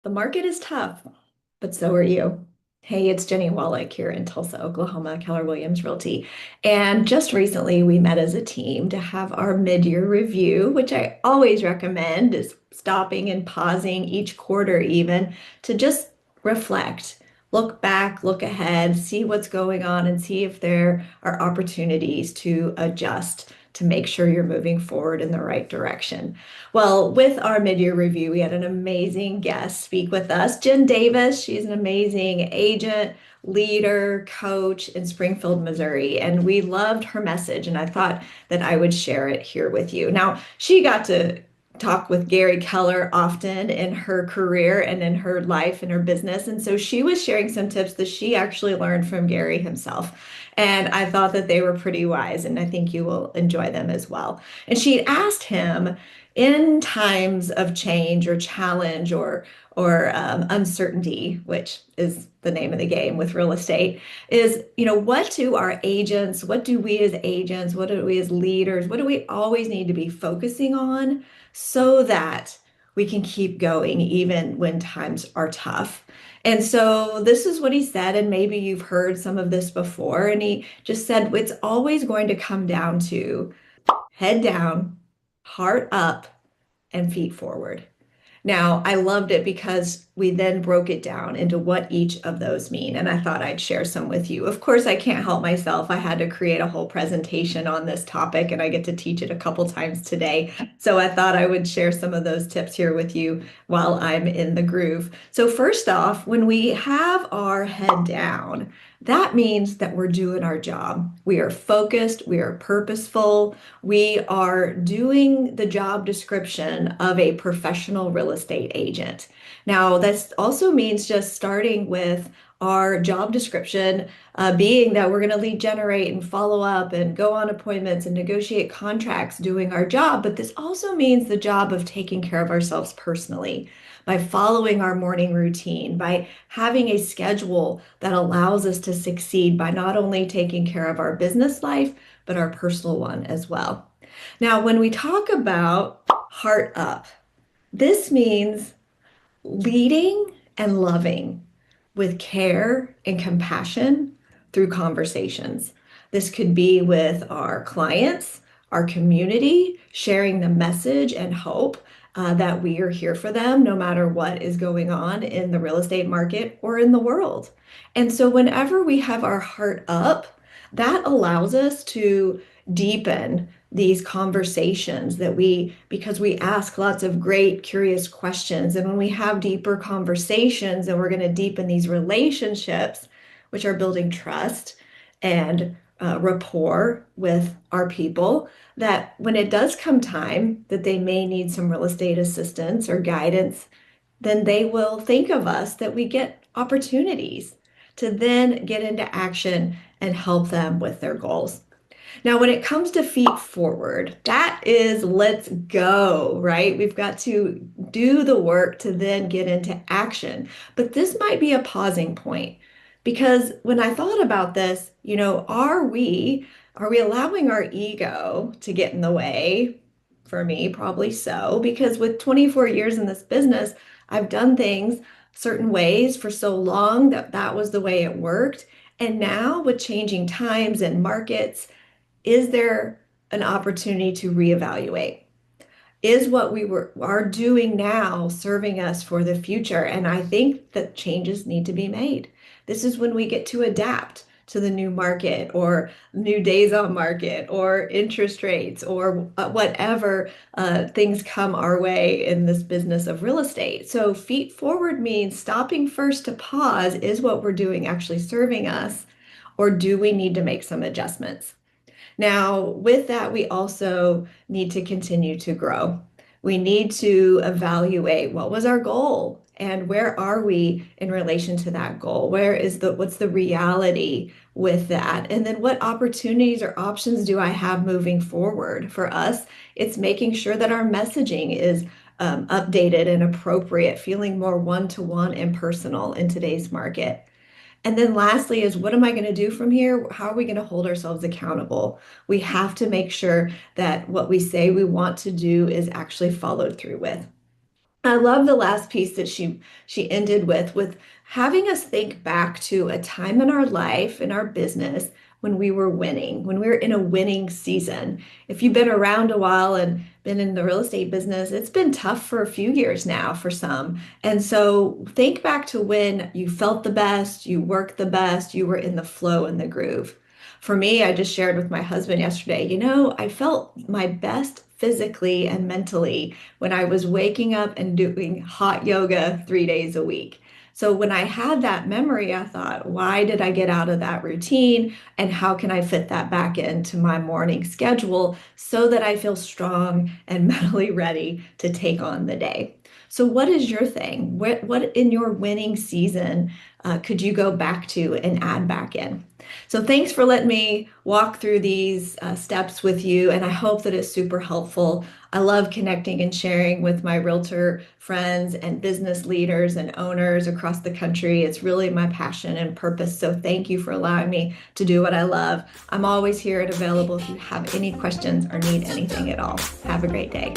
The market is tough, but so are you. Hey, it's Jennie Wallach here in Tulsa, Oklahoma, Keller Williams Realty. And just recently we met as a team to have our mid-year review, which I always recommend is stopping and pausing each quarter even to just reflect, look back, look ahead, see what's going on and see if there are opportunities to adjust to make sure you're moving forward in the right direction. Well, with our mid-year review, we had an amazing guest speak with us, Jen Davis. She's an amazing agent, leader, coach in Springfield, Missouri, and we loved her message, and I thought that I would share it here with you. Now, she got to talk with Gary Keller often in her career and in her life and her business, and so she was sharing some tips that she actually learned from Gary himself. And I thought that they were pretty wise, and I think you will enjoy them as well. And she asked him in times of change or challenge or uncertainty, which is the name of the game with real estate, is what do our agents, what do we as agents, what do we as leaders, what do we always need to be focusing on so that we can keep going even when times are tough. And so this is what he said, and maybe you've heard some of this before. And he just said it's always going to come down to head down, heart up, and feet forward. Now, I loved it because we then broke it down into what each of those mean, and I thought I'd share some with you. Of course, I can't help myself. I had to create a whole presentation on this topic, and I get to teach it a couple times today. So I thought I would share some of those tips here with you while I'm in the groove. So first off, when we have our head down, that means that we're doing our job. We are focused, we are purposeful, we are doing the job description of a professional real estate agent. Now, that also means just starting with our job description, being that we're going to lead generate and follow up and go on appointments and negotiate contracts doing our job. But this also means the job of taking care of ourselves personally by following our morning routine, by having a schedule that allows us to succeed by not only taking care of our business life, but our personal one as well. Now, when we talk about heart up, this means leading and loving with care and compassion through conversations. This could be with our clients, our community, sharing the message and hope that we are here for them no matter what is going on in the real estate market or in the world. And so, whenever we have our heart up, that allows us to deepen these conversations because we ask lots of great, curious questions. And when we have deeper conversations and we're going to deepen these relationships, which are building trust and rapport with our people, that when it does come time that they may need some real estate assistance or guidance, then they will think of us that we get opportunities to then get into action and help them with their goals. Now, when it comes to feet forward, that is let's go, right? We've got to do the work to then get into action. But this might be a pausing point because when I thought about this, are we allowing our ego to get in the way? For me, probably so, because with 24 years in this business, I've done things certain ways for so long that that was the way it worked. And now with changing times and markets, is there an opportunity to reevaluate? Is what are doing now serving us for the future? And I think that changes need to be made. This is when we get to adapt to the new market or new days on market or interest rates or whatever things come our way in this business of real estate. So feet forward means stopping first to pause. Is what we're doing actually serving us, or do we need to make some adjustments? Now, with that, we also need to continue to grow. We need to evaluate what was our goal and where are we in relation to that goal? What's the reality with that? And then what opportunities or options do I have moving forward? For us, it's making sure that our messaging is updated and appropriate, feeling more one-to-one and personal in today's market. And then lastly is what am I going to do from here? How are we going to hold ourselves accountable? We have to make sure that what we say we want to do is actually followed through with. I love the last piece that she ended with having us think back to a time in our life, in our business, when we were winning, when we were in a winning season. If you've been around a while and been in the real estate business, it's been tough for a few years now for some. And so think back to when you felt the best, you worked the best, you were in the flow and the groove. For me, I just shared with my husband yesterday, I felt my best physically and mentally when I was waking up and doing hot yoga 3 days a week. So when I had that memory, I thought, why did I get out of that routine? And how can I fit that back into my morning schedule so that I feel strong and mentally ready to take on the day? So, what is your thing? What in your winning season could you go back to and add back in? So thanks for letting me walk through these steps with you, and I hope that it's super helpful. I love connecting and sharing with my realtor friends and business leaders and owners across the country. It's really my passion and purpose. So thank you for allowing me to do what I love. I'm always here and available if you have any questions or need anything at all. Have a great day.